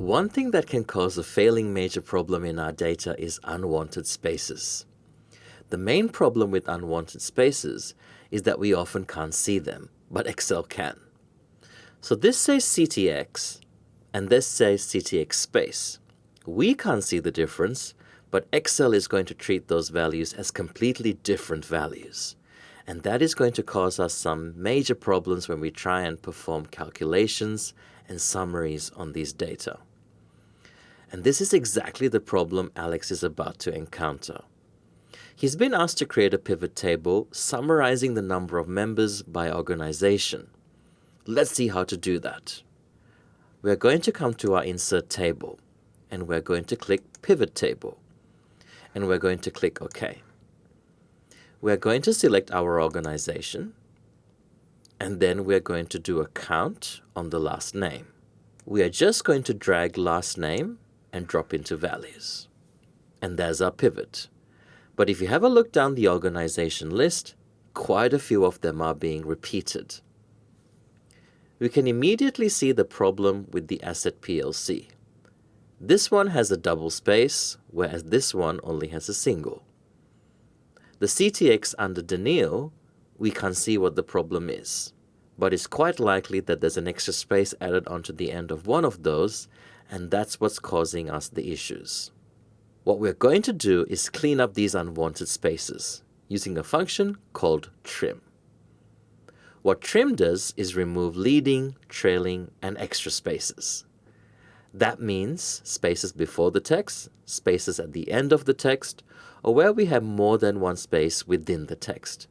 One thing that can cause a failing major problem in our data is unwanted spaces. The main problem with unwanted spaces is that we often can't see them, but Excel can. So this says CTX, and this says CTX space. We can't see the difference, but Excel is going to treat those values as completely different values. And that is going to cause us some major problems when we try and perform calculations and summaries on these data. And this is exactly the problem Alex is about to encounter. He's been asked to create a pivot table summarizing the number of members by organization. Let's see how to do that. We're going to come to our Insert Table, and we're going to click Pivot Table, and we're going to click OK. We're going to select our organization, and then we're going to do a count on the last name. We are just going to drag last name and drop into values. And there's our pivot. But if you have a look down the organization list, quite a few of them are being repeated. We can immediately see the problem with the asset PLC. This one has a double space, whereas this one only has a single. The CTX under Daniil, we can't see what the problem is, but it's quite likely that there's an extra space added onto the end of one of those, and that's what's causing us the issues. What we're going to do is clean up these unwanted spaces using a function called trim. What trim does is remove leading, trailing, and extra spaces. That means spaces before the text, spaces at the end of the text, or where we have more than one space within the text.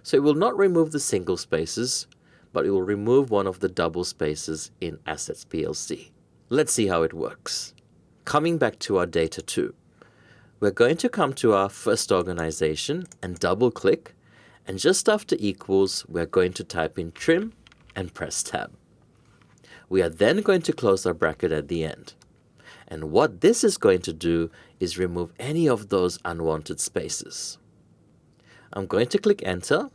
So it will not remove the single spaces, but it will remove one of the double spaces in Assets PLC. Let's see how it works. Coming back to our data 2. We're going to come to our first organization and double click, and just after equals, we're going to type in trim and press tab. We are then going to close our bracket at the end. And what this is going to do is remove any of those unwanted spaces. I'm going to click enter,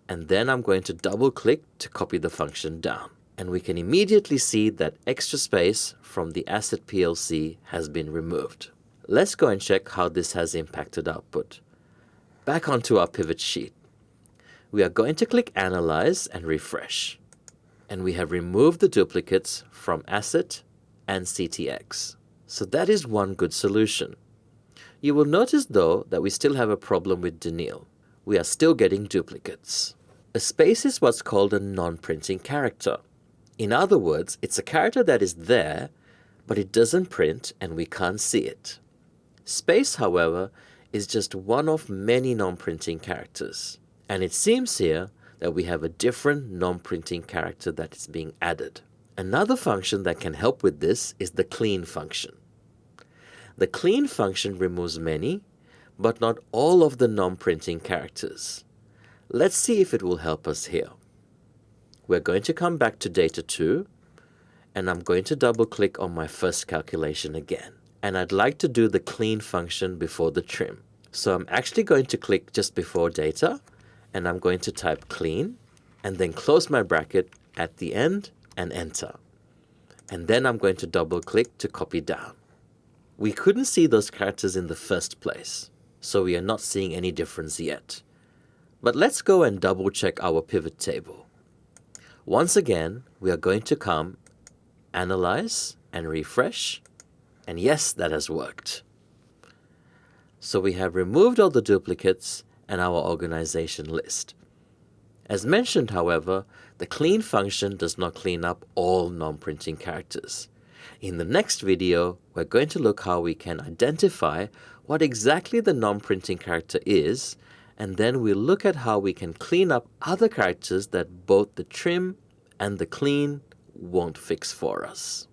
and then I'm going to double click to copy the function down. And we can immediately see that extra space from the Asset PLC has been removed. Let's go and check how this has impacted output. Back onto our pivot sheet. We are going to click Analyze and refresh. And we have removed the duplicates from Asset and CTX. So that is one good solution. You will notice though that we still have a problem with Daniil. We are still getting duplicates. A space is what's called a non-printing character. In other words, it's a character that is there, but it doesn't print and we can't see it. Space, however, is just one of many non-printing characters. And it seems here that we have a different non-printing character that is being added. Another function that can help with this is the clean function. The clean function removes many, but not all of the non-printing characters. Let's see if it will help us here. We're going to come back to data 2, and I'm going to double click on my first calculation again. And I'd like to do the clean function before the trim. So I'm actually going to click just before data, and I'm going to type clean, and then close my bracket at the end and enter. And then I'm going to double click to copy down. We couldn't see those characters in the first place, so we are not seeing any difference yet. But let's go and double check our pivot table. Once again, we are going to come, Analyze, and refresh. And yes, that has worked. So we have removed all the duplicates and our organization list. As mentioned, however, the clean function does not clean up all non-printing characters. In the next video, we're going to look how we can identify what exactly the non-printing character is, and then we'll look at how we can clean up other characters that both the trim and the clean won't fix for us.